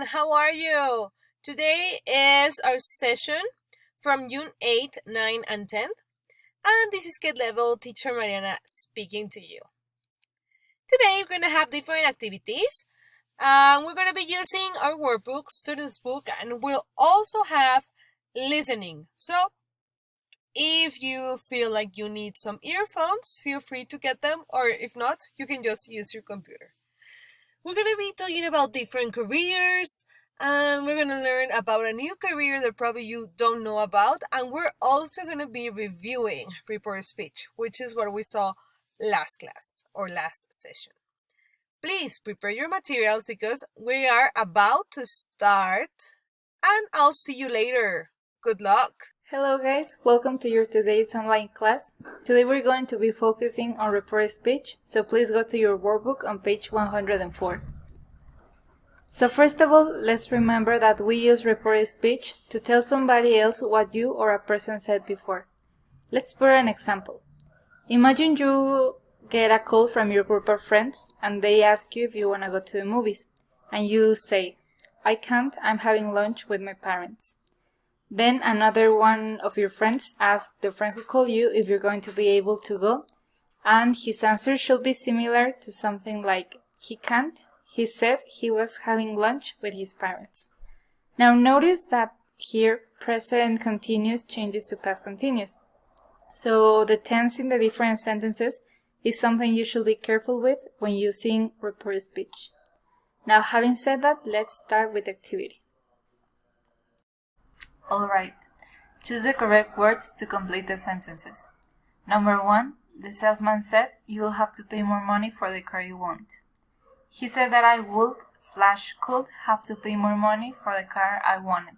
how are you? Today is our session from June 8, 9, and 10th, and this is KET level teacher Mariana speaking to you. Today we're going to have different activities. We're going to be using our workbook, student's book, and we'll also have listening. So if you feel like you need some earphones, feel free to get them, or if not, you can just use your computer. We're going to be talking about different careers, and we're going to learn about a new career that probably you don't know about, and we're also going to be reviewing report speech, which is what we saw last class or last session. Please prepare your materials because we are about to start, and I'll see you later. Good luck! Hello guys, welcome to your today's online class. Today we're going to be focusing on report speech, so please go to your workbook on page 104. So first of all, let's remember that we use report speech to tell somebody else what you or a person said before. Let's put an example. Imagine you get a call from your group of friends and they ask you if you want to go to the movies, and you say, "I can't, I'm having lunch with my parents." Then another one of your friends asks the friend who called you if you're going to be able to go, and his answer should be similar to something like, "He can't, he said he was having lunch with his parents." Now notice that here present continuous changes to past continuous. So the tense in the different sentences is something you should be careful with when using report speech. Now having said that, let's start with the activity. Alright, choose the correct words to complete the sentences. Number 1, the salesman said you will have to pay more money for the car you want. He said that I would/could have to pay more money for the car I wanted.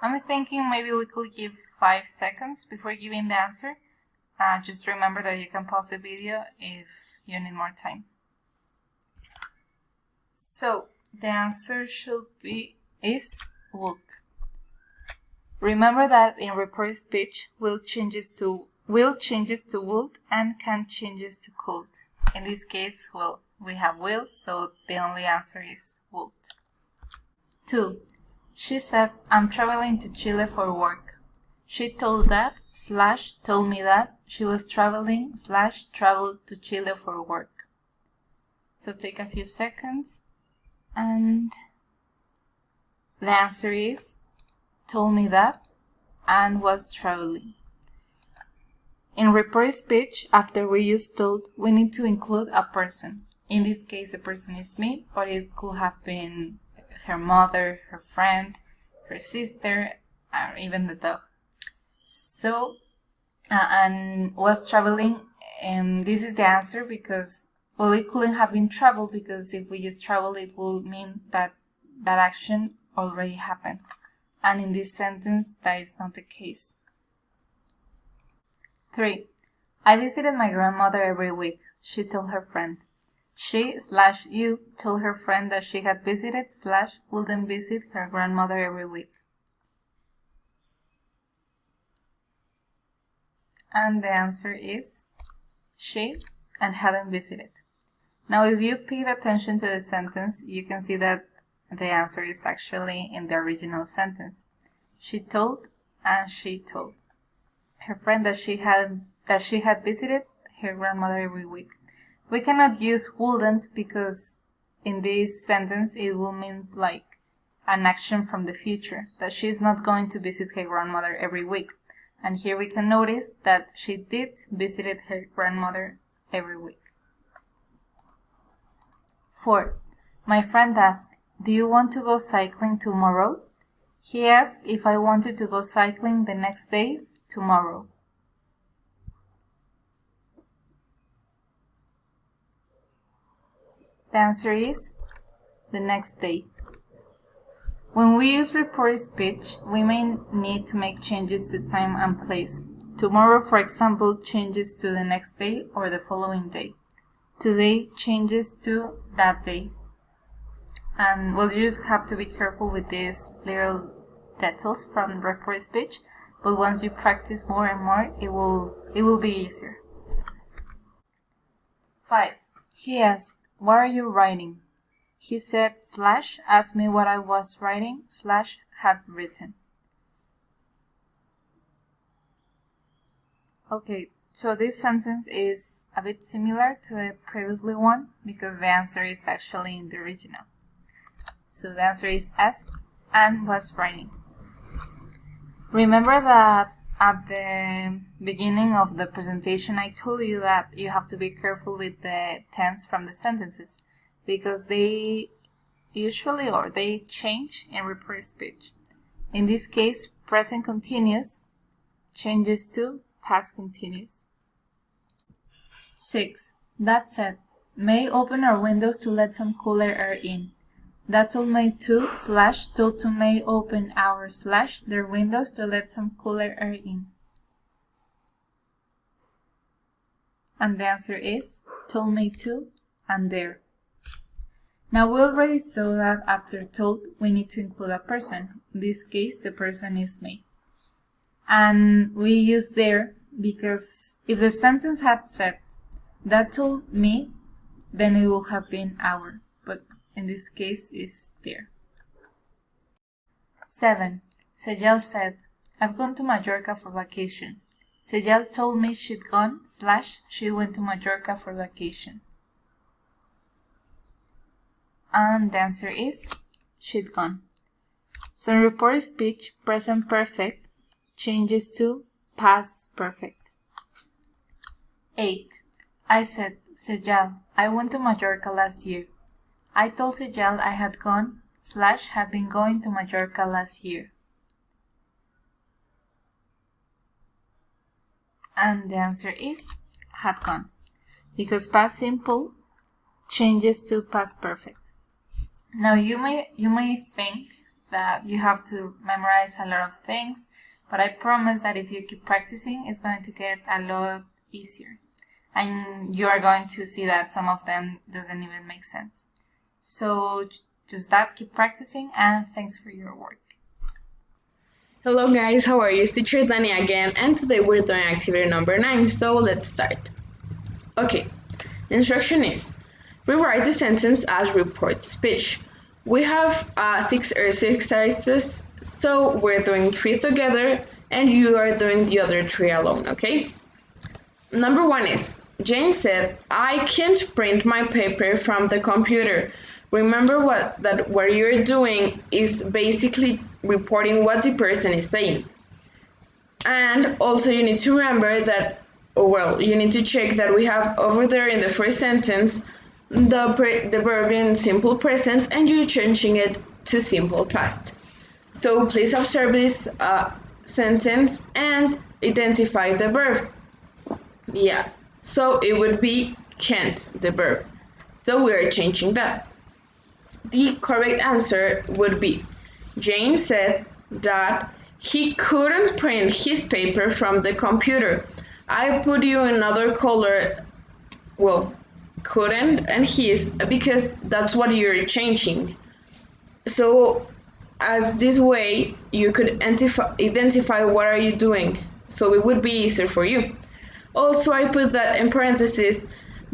I'm thinking maybe we could give 5 seconds before giving the answer. Just remember that you can pause the video if you need more time. So, the answer is would. Remember that in report speech, will changes to would and can changes to could. In this case, well, we have will, so the only answer is would. 2. She said, I'm traveling to Chile for work. She told that/told me that she was traveled to Chile for work. So take a few seconds, and the answer is told me that and was traveling. In report speech, after we use told, we need to include a person. In this case, the person is me, but it could have been her mother, her friend, her sister, or even the dog. So, and was traveling, and this is the answer because, well, it couldn't have been travel because if we use travel, it will mean that that action already happened. And in this sentence, that is not the case. 3. I visited my grandmother every week, she told her friend. She/you told her friend that she had visited/wouldn't visit her grandmother every week. And the answer is she and hadn't visited. Now if you paid attention to the sentence, you can see that the answer is actually in the original sentence. She told and she told her friend that she had visited her grandmother every week. We cannot use wouldn't because in this sentence it will mean like an action from the future, that she's not going to visit her grandmother every week. And here we can notice that she did visit her grandmother every week. 4. My friend asked, do you want to go cycling tomorrow? He asked if I wanted to go cycling the next day, tomorrow. The answer is the next day. When we use report speech, we may need to make changes to time and place. Tomorrow, for example, changes to the next day or the following day. Today changes to that day. And well, you just have to be careful with these little details from report speech, but once you practice more and more, it will be easier. 5. He asked, what are you writing? He said slash asked me what I was writing slash had written. Okay, so this sentence is a bit similar to the previously one because the answer is actually in the original. So the answer is asked and was writing. Remember that at the beginning of the presentation I told you that you have to be careful with the tense from the sentences because they usually or they change in reported speech. In this case, present continuous changes to past continuous. 6. That said, May open our windows to let some cooler air in. That told May to slash told to May open our slash their windows to let some cooler air in. And the answer is told May to and their. Now we already saw that after told we need to include a person. In this case the person is May. And we use their because if the sentence had said that told me, then it would have been our, but in this case is their. 7. Sejal said, I've gone to Mallorca for vacation. Sejal told me she'd gone slash she went to Mallorca for vacation. And the answer is she'd gone. So in reported speech, present perfect changes to past perfect. 8. I said, Sejal, I went to Mallorca last year. I told Sejal I had gone slash had been going to Mallorca last year. And the answer is had gone because past simple changes to past perfect. Now you may think that you have to memorize a lot of things, but I promise that if you keep practicing, it's going to get a lot easier. And you are going to see that some of them doesn't even make sense. So just that, keep practicing, and thanks for your work. Hello guys, how are you? It's teacher Danny again, and today we're doing activity number 9, so let's start. Okay, the instruction is, rewrite the sentence as report speech. We have 6 exercises, so we're doing 3 together, and you are doing the other 3 alone, okay? Number 1 is, Jane said, I can't print my paper from the computer. Remember what you're doing is basically reporting what the person is saying. And also you need to remember that, you need to check that we have over there in the first sentence the verb in simple present and you're changing it to simple past. So please observe this sentence and identify the verb. Yeah, so it would be can't, the verb. So we are changing that. The correct answer would be, Jane said that he couldn't print his paper from the computer. I put you another color, couldn't and his, because that's what you're changing. So as this way you could identify what are you doing, so it would be easier for you. Also, I put that in parentheses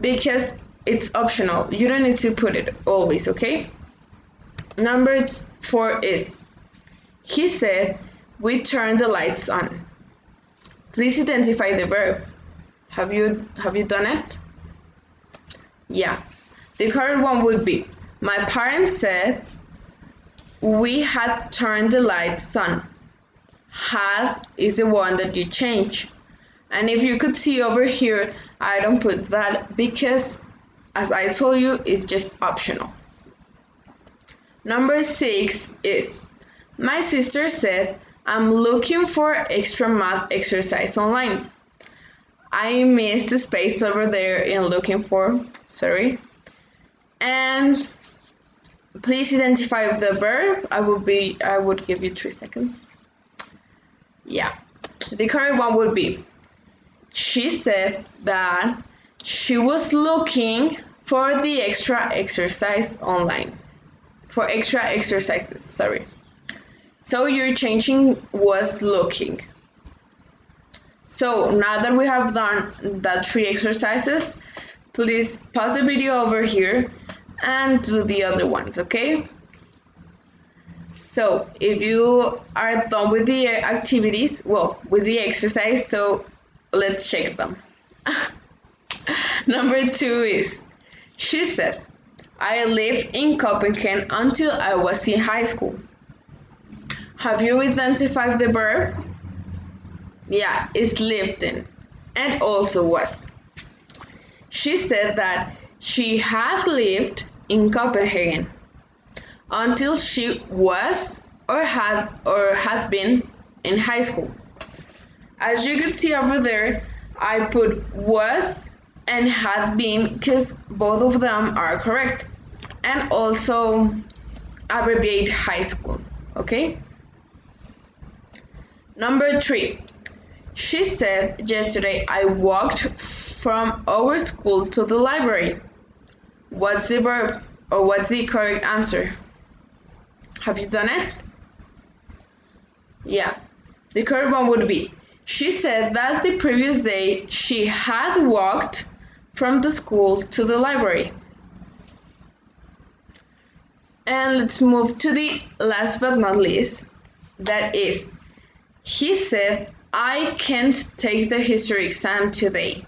because it's optional. You don't need to put it always, okay? Number 4 is, he said, we turned the lights on. Please identify the verb. Have you done it? Yeah. The correct one would be, my parents said we had turned the lights on. Had is the one that you change. And if you could see over here, I don't put that because, as I told you, it's just optional. Number 6 is, my sister said, I'm looking for extra math exercise online. I missed the space over there in looking for, sorry. And please identify the verb. I would give you 3 seconds. Yeah, the correct one would be, she said that she was looking for the extra exercise online. For extra exercises, sorry. So you're changing was looking. So now that we have done the 3 exercises, please pause the video over here and do the other ones, okay? So if you are done with the activities, well, with the exercise, so let's check them. Number 2 is, she said, I lived in Copenhagen until I was in high school. Have you identified the verb? Yeah, it's lived in and also was. She said that she had lived in Copenhagen until she was or had been in high school. As you can see over there, I put was and had been because both of them are correct. And also abbreviate high school, okay? Number 3. She said yesterday I walked from our school to the library. What's the verb or what's the correct answer? Have you done it? Yeah, the correct one would be, she said that the previous day she had walked from the school to the library. And let's move to the last but not least, that is, he said, I can't take the history exam today.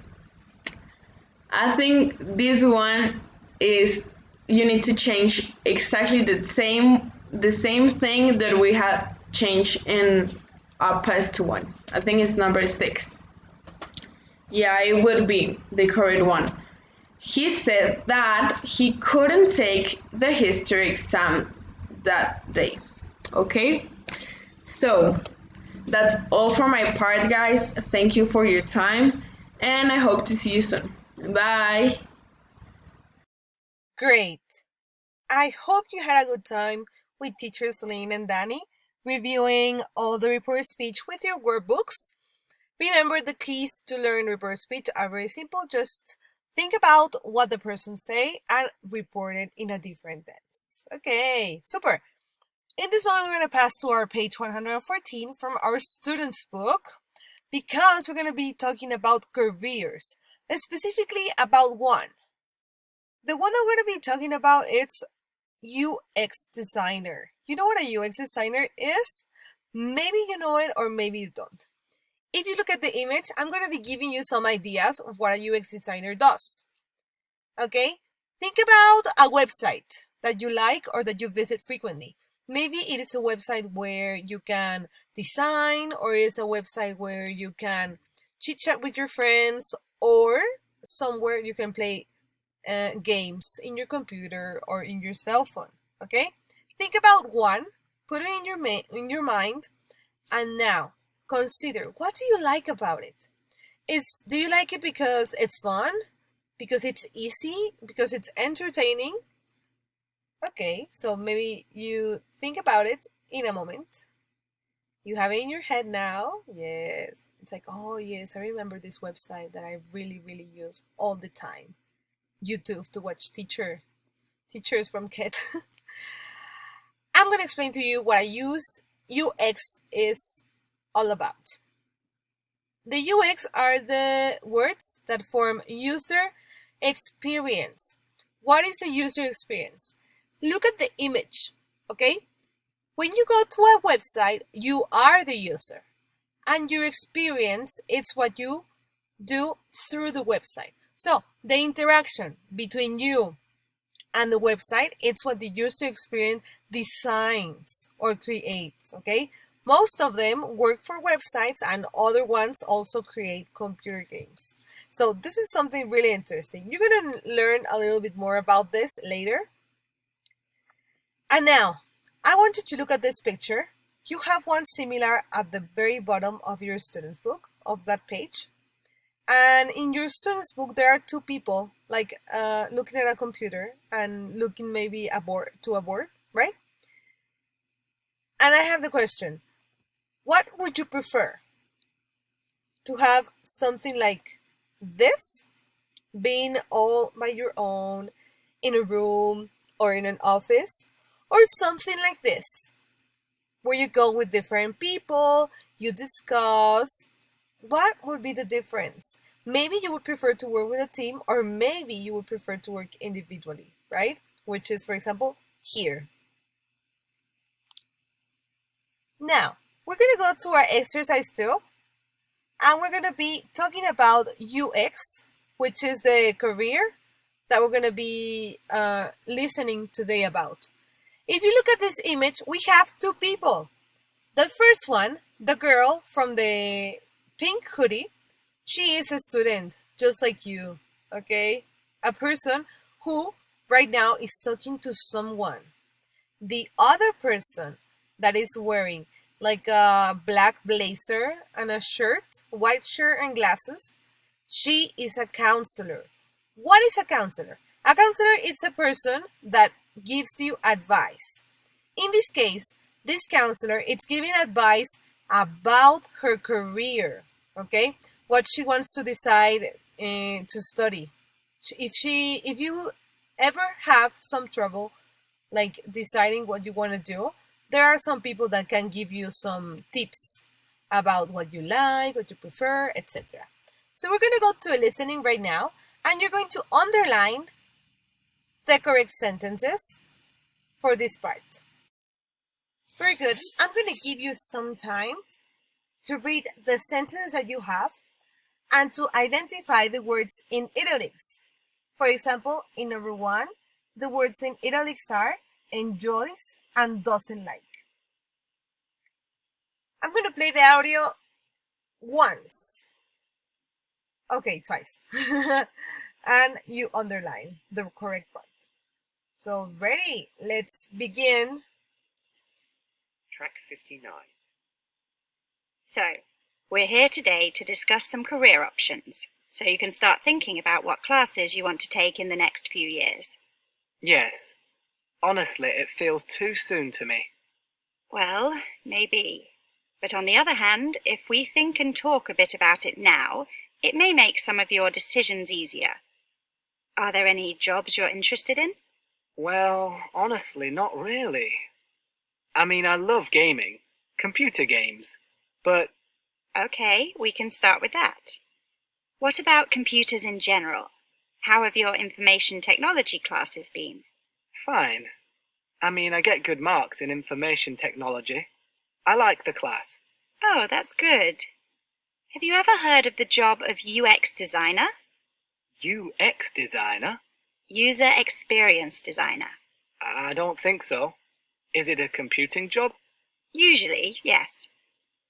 I think this one is, you need to change exactly the same thing that we had changed in our past one. I think it's number 6. Yeah, it would be the correct one. He said that he couldn't take the history exam that day. Okay? So, that's all for my part, guys. Thank you for your time, and I hope to see you soon. Bye. Great! I hope you had a good time with teachers Lynn and Danny, reviewing all the report speech with your workbooks. Remember, the keys to learn report speech are very simple. Just think about what the person say and report it in a different tense. Okay, super. In this moment, we're going to pass to our page 114 from our students book, because we're going to be talking about careers, specifically about one. The one that we're going to be talking about is UX designer. You know what a UX designer is? Maybe you know it or maybe you don't. If you look at the image, I'm going to be giving you some ideas of what a UX designer does. Okay? Think about a website that you like or that you visit frequently. Maybe it is a website where you can design, or it's a website where you can chit chat with your friends, or somewhere you can play games in your computer or in your cell phone. Okay? Think about one, put it in your mind, and now consider, what do you like about it? Do you like it because it's fun? Because it's easy? Because it's entertaining? Okay, so maybe you think about it in a moment. You have it in your head now. Yes. It's like, oh yes, I remember this website that I really, really use all the time. YouTube to watch teachers from KET. I'm going to explain to you what I use UX is all about. The UX are the words that form user experience. What is a user experience? Look at the image, okay? When you go to a website, you are the user, and your experience is what you do through the website. So the interaction between you and the website, it's what the user experience designs or creates, okay? Most of them work for websites, and other ones also create computer games. So this is something really interesting. You're going to learn a little bit more about this later. And now, I want you to look at this picture. You have one similar at the very bottom of your student's book, of that page. And in your student's book, there are two people, like looking at a computer and looking maybe to a board, right? And I have the question, what would you prefer? To have something like this, being all by your own in a room or in an office, or something like this, where you go with different people, you discuss? What would be the difference? Maybe you would prefer to work with a team, or maybe you would prefer to work individually, right? which is, for example, here. Now, we're going to go to our exercise 2, and we're going to be talking about UX, which is the career that we're going to be listening today about. If you look at this image, we have two people. The first one, the girl from the pink hoodie, she is a student, just like you, okay? A person who right now is talking to someone. The other person that is wearing like a black blazer and a shirt, white shirt and glasses, she is a counselor. What is a counselor? A counselor is a person that gives you advice. In this case, this counselor is giving advice about her career, okay? What she wants to decide to study. If you ever have some trouble like deciding what you want to do, there are some people that can give you some tips about what you like, what you prefer, etc. So we're going to go to a listening right now, and you're going to underline the correct sentences for this part. Very good. I'm going to give you some time to read the sentences that you have and to identify the words in italics. For example, in number 1, the words in italics are enjoys and doesn't like. I'm going to play the audio once. Okay, twice. And you underline the correct part. So, ready? Let's begin. Track 59. So, we're here today to discuss some career options, so you can start thinking about what classes you want to take in the next few years. Yes. Honestly, it feels too soon to me. Well, maybe. But on the other hand, if we think and talk a bit about it now, it may make some of your decisions easier. Are there any jobs you're interested in? Well, honestly, not really. I mean, I love gaming, computer games, but... Okay, we can start with that. What about computers in general? How have your information technology classes been? Fine. I mean, I get good marks in information technology. I like the class. Oh, that's good. Have you ever heard of the job of UX designer? UX designer? User experience designer. I don't think so. Is it a computing job? Usually, yes.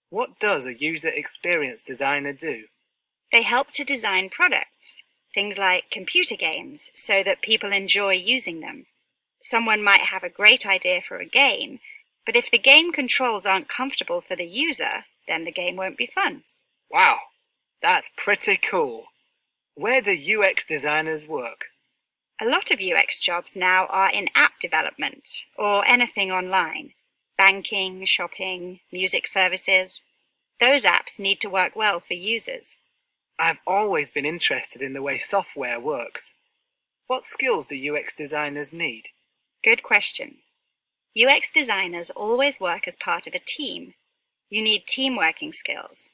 What does a user experience designer do? They help to design products, things like computer games, so that people enjoy using them. Someone might have a great idea for a game, but if the game controls aren't comfortable for the user, then the game won't be fun. Wow, that's pretty cool. Where do UX designers work? A lot of UX jobs now are in app development, or anything online. Banking, shopping, music services. Those apps need to work well for users. I've always been interested in the way software works. What skills do UX designers need? Good question. UX designers always work as part of a team. You need team-working skills.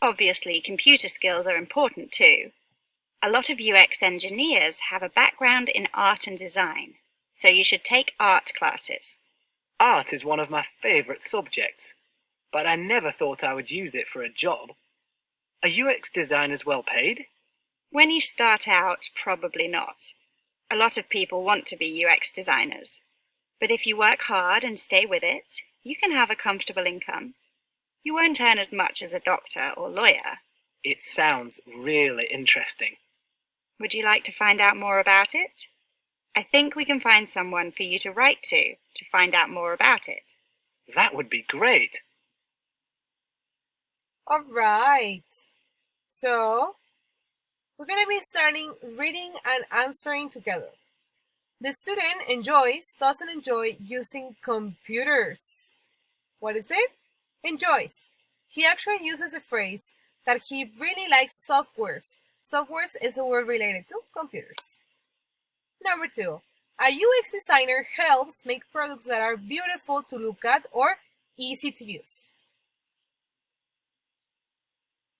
Obviously, computer skills are important too. A lot of UX engineers have a background in art and design, so you should take art classes. Art is one of my favorite subjects, but I never thought I would use it for a job. Are UX designers well paid? When you start out, probably not. A lot of people want to be UX designers. But if you work hard and stay with it, you can have a comfortable income. You won't earn as much as a doctor or lawyer. It sounds really interesting. Would you like to find out more about it? I think we can find someone for you to write to find out more about it. That would be great. All right. So, we're going to be starting reading and answering together. The student doesn't enjoy using computers. What is it? Enjoys. He actually uses a phrase that he really likes softwares. Softwares is a word related to computers. Number 2, a UX designer helps make products that are beautiful to look at or easy to use.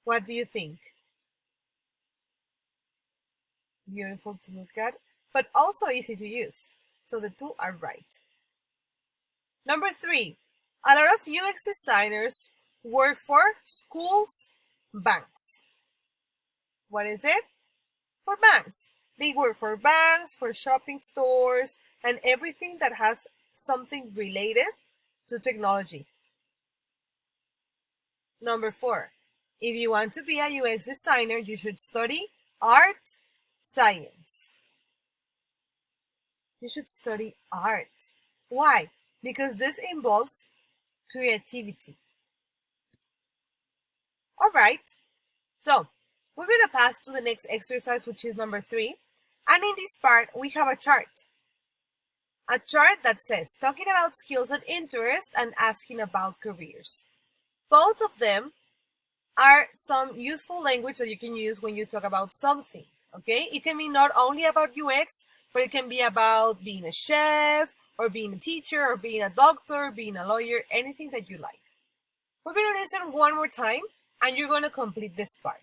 What do you think? Beautiful to look at, but also easy to use. So the two are right. Number 3, a lot of UX designers work for schools, banks. What is it? For banks. They work for banks, for shopping stores, and everything that has something related to technology. Number 4, if you want to be a UX designer, you should study art, science. You should study art. Why? Because this involves creativity. All right, so we're going to pass to the next exercise, which is number 3. And in this part, we have a chart. A chart that says, talking about skills and interest and asking about careers. Both of them are some useful language that you can use when you talk about something, okay? It can be not only about UX, but it can be about being a chef, or being a teacher, or being a doctor, being a lawyer, anything that you like. We're going to listen one more time, and you're going to complete this part.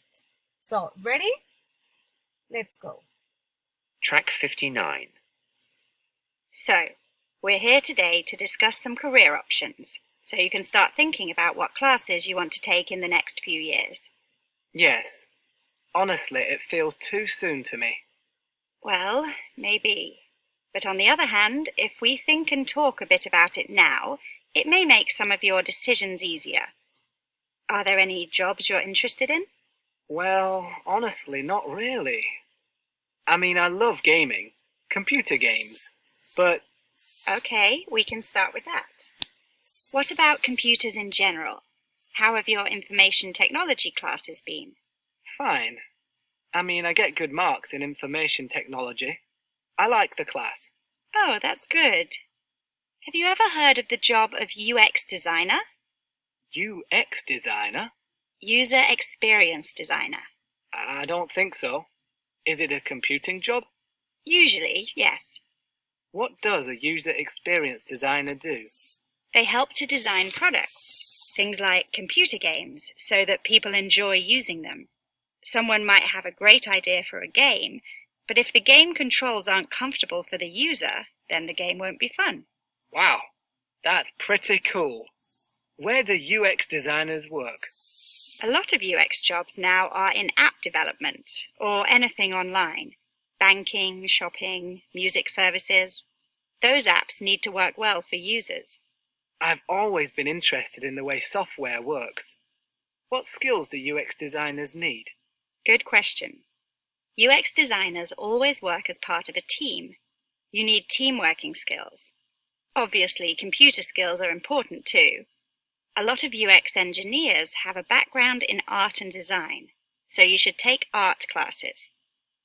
So, ready? Let's go. Track 59. So, we're here today to discuss some career options, so you can start thinking about what classes you want to take in the next few years. Yes. Honestly, it feels too soon to me. Well, maybe. But on the other hand, if we think and talk a bit about it now, it may make some of your decisions easier. Are there any jobs you're interested in? Well, honestly, not really. I mean, I love gaming, computer games, but... Okay, we can start with that. What about computers in general? How have your information technology classes been? Fine. I mean, I get good marks in information technology. I like the class. Oh, that's good. Have you ever heard of the job of UX designer? UX designer? User experience designer. I don't think so. Is it a computing job? Usually, yes. What does a user experience designer do? They help to design products, things like computer games, so that people enjoy using them. Someone might have a great idea for a game, but if the game controls aren't comfortable for the user, then the game won't be fun. Wow, that's pretty cool. Where do UX designers work? A lot of UX jobs now are in app development, or anything online. Banking, shopping, music services. Those apps need to work well for users. I've always been interested in the way software works. What skills do UX designers need? Good question. UX designers always work as part of a team. You need team working skills. Obviously, computer skills are important too. A lot of UX engineers have a background in art and design, so you should take art classes.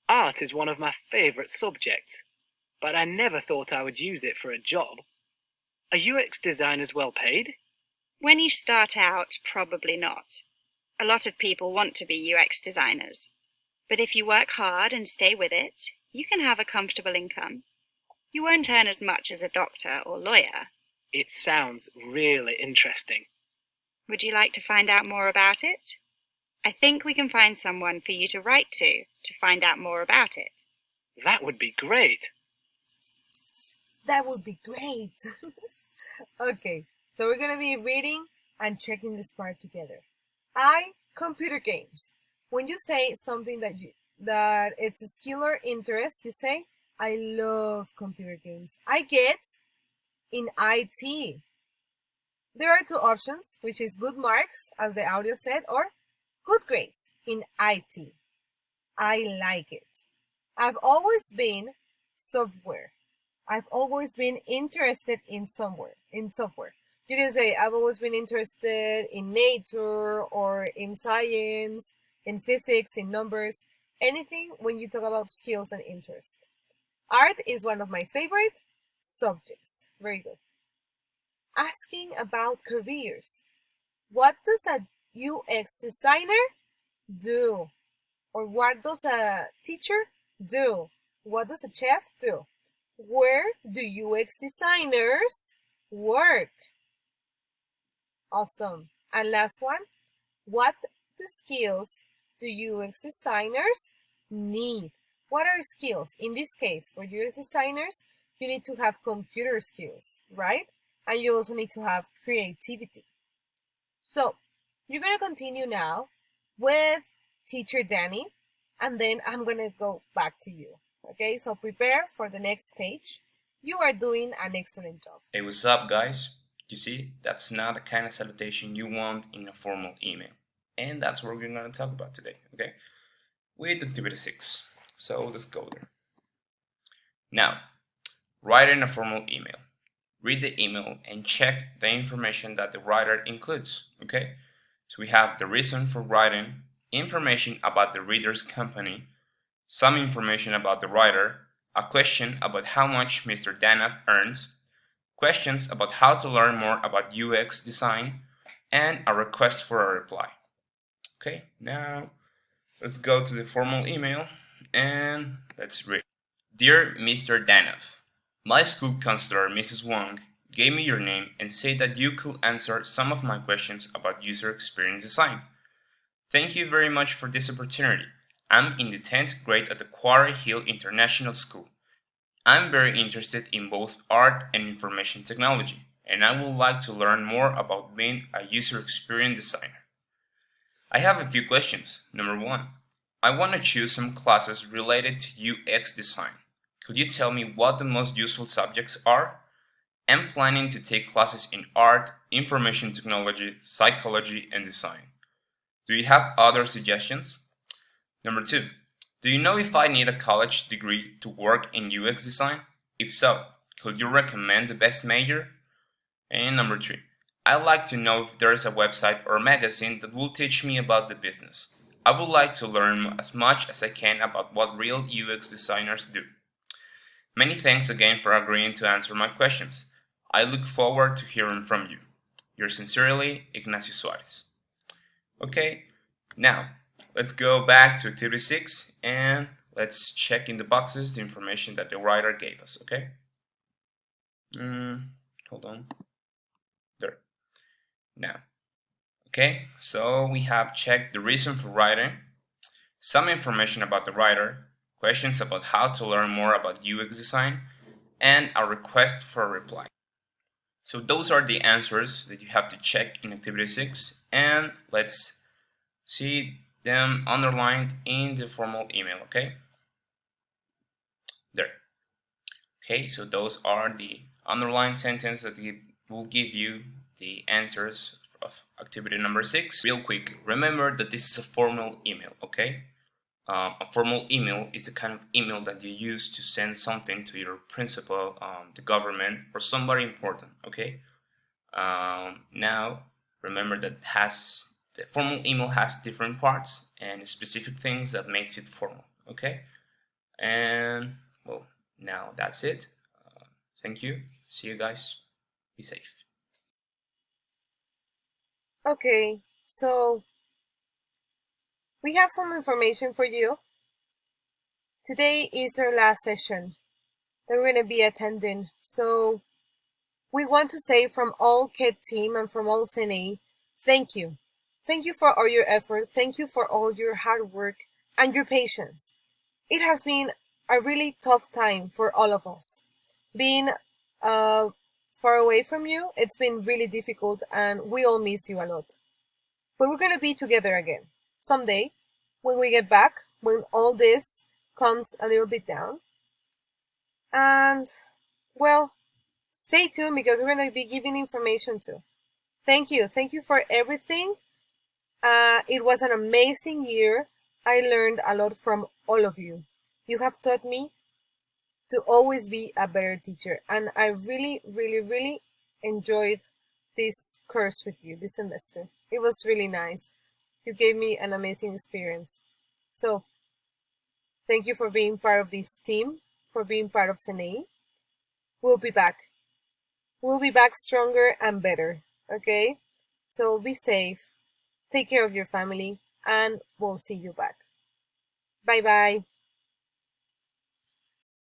Art is one of my favorite subjects, but I never thought I would use it for a job. Are UX designers well paid? When you start out, probably not. A lot of people want to be UX designers. But if you work hard and stay with it, you can have a comfortable income. You won't earn as much as a doctor or lawyer. It sounds really interesting. Would you like to find out more about it? I think we can find someone for you to write to find out more about it. That would be great. That would be great. Okay, so we're going to be reading and checking this part together. Computer games. When you say something that it's a skill or interest, you say, I love computer games. I get in IT. There are two options, which is good marks, as the audio said, or good grades in IT. I like it. I've always been software. I've always been interested in software. You can say, I've always been interested in nature or in science, in physics, in numbers, anything when you talk about skills and interest. Art is one of my favorite subjects. Very good. Asking about careers. What does a UX designer do? Or what does a teacher do? What does a chef do? Where do UX designers work? Awesome. And last one, what skills do UX designers need? What are skills? In this case, for UX designers, you need to have computer skills, right? And you also need to have creativity. So you're going to continue now with teacher Danny, and then I'm going to go back to you. Okay, so prepare for the next page. You are doing an excellent job. Hey, what's up, guys? You see, that's not the kind of salutation you want in a formal email. And that's what we're going to talk about today, okay? With activity 6. So let's go there. Now, write in a formal email. Read the email and check the information that the writer includes, okay? So we have the reason for writing, information about the reader's company, some information about the writer, a question about how much Mr. Danoff earns, questions about how to learn more about UX design, and a request for a reply. Okay, now let's go to the formal email and let's read. Dear Mr. Danoff, my school counselor, Mrs. Wong, gave me your name and said that you could answer some of my questions about user experience design. Thank you very much for this opportunity. I'm in the 10th grade at the Quarry Hill International School. I'm very interested in both art and information technology, and I would like to learn more about being a user experience designer. I have a few questions. Number 1, I want to choose some classes related to UX design. Could you tell me what the most useful subjects are? I'm planning to take classes in art, information technology, psychology, and design. Do you have other suggestions? Number 2, do you know if I need a college degree to work in UX design? If so, could you recommend the best major? And number 3, I'd like to know if there is a website or magazine that will teach me about the business. I would like to learn as much as I can about what real UX designers do. Many thanks again for agreeing to answer my questions. I look forward to hearing from you. Yours sincerely, Ignacio Suarez. Okay, now let's go back to activity 6 and let's check in the boxes the information that the writer gave us, okay? Hold on. There. Now, okay, so we have checked the reason for writing, some information about the writer, questions about how to learn more about UX design, and a request for a reply. So those are the answers that you have to check in activity 6, and let's see them underlined in the formal email, okay? There. Okay, so those are the underlined sentences that will give you the answers of activity number 6. Real quick, remember that this is a formal email, okay? A formal email is the kind of email that you use to send something to your principal, the government, or somebody important, okay? Now, remember that the formal email has different parts and specific things that makes it formal, okay? And, well, now that's it. Thank you. See you guys. Be safe. Okay, so we have some information for you. Today is our last session that we're going to be attending. So we want to say from all KET team and from all CENEI, thank you. Thank you for all your effort. Thank you for all your hard work and your patience. It has been a really tough time for all of us. Being far away from you, it's been really difficult and we all miss you a lot. But we're going to be together again someday when we get back, when all this comes a little bit down. And, well, stay tuned because we're going to be giving information too. Thank you. Thank you for everything. It was an amazing year. I learned a lot from all of you. You have taught me to always be a better teacher. And I really, really, really enjoyed this course with you this semester. It was really nice. You gave me an amazing experience. So, thank you for being part of this team, for being part of CENEI. We'll be back. We'll be back stronger and better, okay? So be safe, take care of your family, and we'll see you back. Bye-bye.